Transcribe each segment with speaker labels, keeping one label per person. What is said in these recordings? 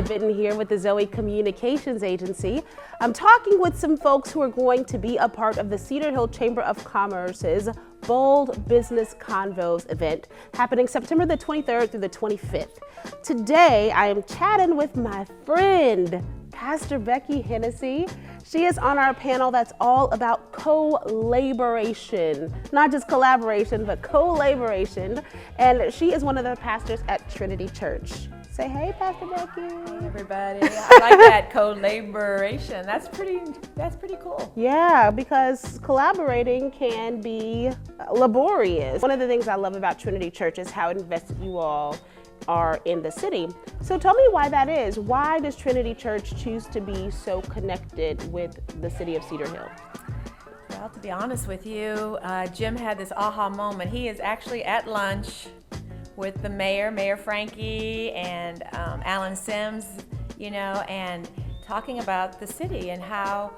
Speaker 1: Bitten here with the Zoe Communications Agency. I'm talking with some folks who are going to be a part of the Cedar Hill Chamber of Commerce's Bold Business Convos event happening September the 23rd through the 25th. Today, I am chatting with my friend, Pastor Becky Hennesy. She is on our panel that's all about co-laboration, not just collaboration, but co-laboration. And she is one of the pastors at Trinity Church. Say hey, Pastor Becky.
Speaker 2: Hey, everybody. I like that co-laboration. That's pretty cool.
Speaker 1: Yeah, because collaborating can be laborious. One of the things I love about Trinity Church is how invested you all are in the city. So tell me why that is. Why does Trinity Church choose to be so connected with the city of Cedar Hill?
Speaker 2: Well, to be honest with you, Jim had this aha moment. He is actually at lunch with the Mayor Frankie, and Alan Sims, and talking about the city and how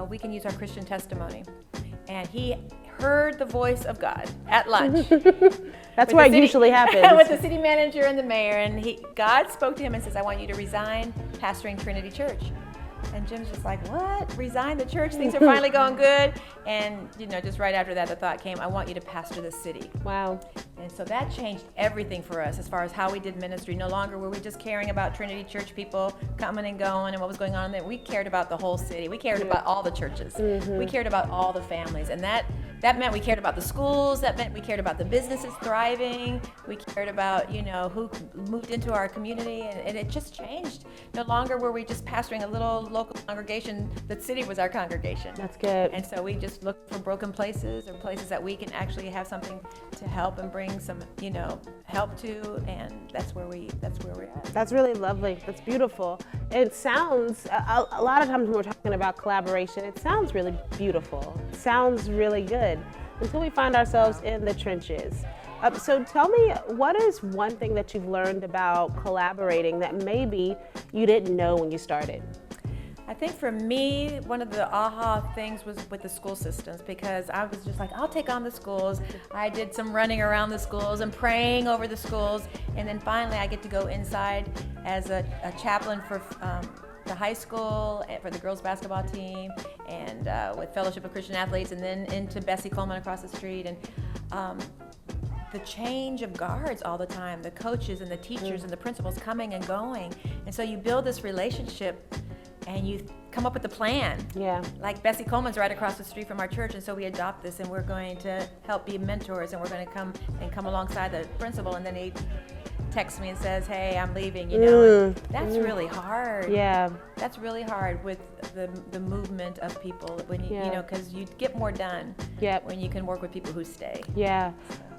Speaker 2: we can use our Christian testimony. And he heard the voice of God at lunch.
Speaker 1: That's where it usually happens.
Speaker 2: With the city manager and the mayor, and God spoke to him and says, I want you to resign pastoring Trinity Church. And Jim's just like, what? Resign the church? Things are finally going good. And, just right after that, the thought came, I want you to pastor the city.
Speaker 1: Wow.
Speaker 2: And so that changed everything for us as far as how we did ministry. No longer were we just caring about Trinity Church people coming and going and what was going on there. We cared about the whole city. We cared about all the churches. Mm-hmm. We cared about all the families. And that meant we cared about the schools. That meant we cared about the businesses thriving. We cared about, who moved into our community. And it just changed. No longer were we just pastoring a little local congregation. The city was our congregation.
Speaker 1: That's good.
Speaker 2: And so we just looked for broken places or places that we can actually have something to help and bring some, help to, and that's where we're at.
Speaker 1: That's really lovely. That's beautiful. It sounds, a lot of times when we're talking about collaboration, it sounds really beautiful. It sounds really good until we find ourselves in the trenches. So tell me, what is one thing that you've learned about collaborating that maybe you didn't know when you started?
Speaker 2: I think for me, one of the aha things was with the school systems, because I was just like, I'll take on the schools. I did some running around the schools and praying over the schools. And then finally I get to go inside as a chaplain for the high school, and for the girls basketball team, and with Fellowship of Christian Athletes, and then into Bessie Coleman across the street. And the change of guards all the time, the coaches and the teachers and the principals coming and going. And so you build this relationship and you come up with a plan. Yeah. Like Bessie Coleman's right across the street from our church, and so we adopt this, and we're going to help be mentors, and we're going to come alongside the principal, and then he texts me and says, hey, I'm leaving, That's really hard.
Speaker 1: Yeah.
Speaker 2: That's really hard with the movement of people when because you get more done when you can work with people who stay.
Speaker 1: Yeah.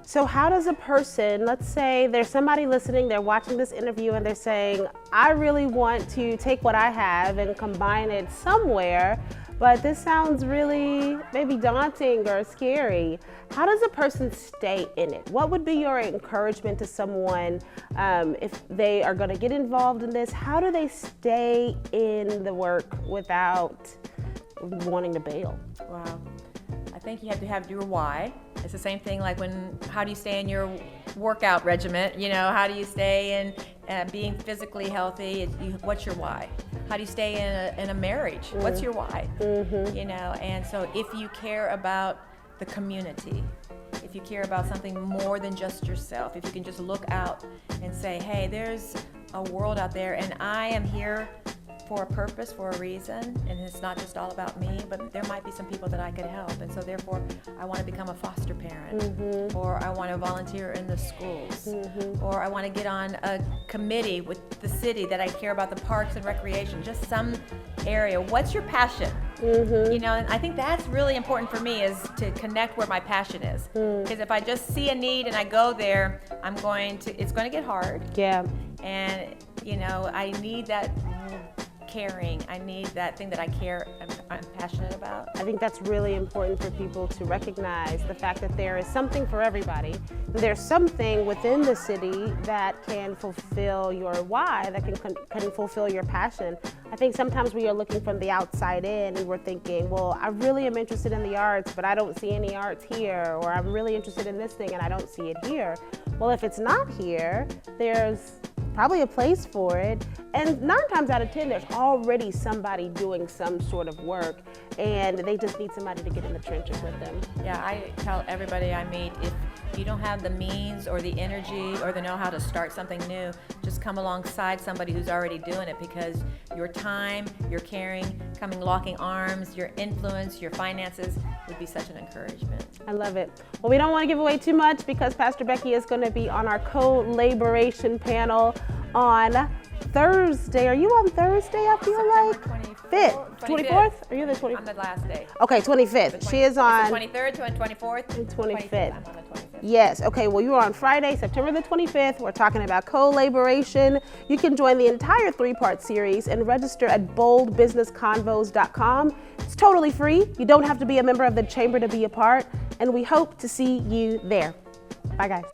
Speaker 1: So how does a person, let's say there's somebody listening, they're watching this interview and they're saying, I really want to take what I have and combine it somewhere, but this sounds really maybe daunting or scary. How does a person stay in it? What would be your encouragement to someone if they are going to get involved in this? How do they stay in the work without wanting to bail?
Speaker 2: Wow. I think you have to have your why. It's the same thing like how do you stay in your workout regiment? How do you stay in being physically healthy? What's your why? How do you stay in a marriage? What's your why? Mm-hmm. And so if you care about the community, if you care about something more than just yourself, if you can just look out and say, hey, there's a world out there and I am here for a purpose, for a reason, and it's not just all about me, but there might be some people that I could help, and so therefore I want to become a foster parent, or I want to volunteer in the schools, or I want to get on a committee with the city that I care about the parks and recreation, just some area. What's your passion? And I think that's really important for me, is to connect where my passion is, because if I just see a need and I go there, it's going to get hard.
Speaker 1: Yeah.
Speaker 2: And I need that caring. I need that thing that I'm passionate about.
Speaker 1: I think that's really important for people to recognize the fact that there is something for everybody. There's something within the city that can fulfill your why, that can fulfill your passion. I think sometimes we are looking from the outside in and we're thinking, well, I really am interested in the arts, but I don't see any arts here, or I'm really interested in this thing and I don't see it here. Well, if it's not here, there's probably a place for it. And 9 times out of 10, there's already somebody doing some sort of work, and they just need somebody to get in the trenches with them.
Speaker 2: Yeah, I tell everybody I meet, if you don't have the means or the energy or the know-how to start something new, just come alongside somebody who's already doing it, because your time, your caring, locking arms, your influence, your finances would be such an encouragement.
Speaker 1: I love it. Well, we don't want to give away too much because Pastor Becky is going to be on our Co-LABOR-ation panel on Thursday. Are you on Thursday, I feel
Speaker 2: September
Speaker 1: like? 24th? Are you the 24th?
Speaker 2: On the last day.
Speaker 1: Okay, 25th. She is on...
Speaker 2: The 23rd to the 24th?
Speaker 1: The 25th.
Speaker 2: I'm on the 25th.
Speaker 1: Yes. Okay, well, you are on Friday, September the 25th. We're talking about Co-LABOR-ation. You can join the entire 3-part series and register at boldbusinessconvos.com. It's totally free. You don't have to be a member of the Chamber to be a part, and we hope to see you there. Bye, guys.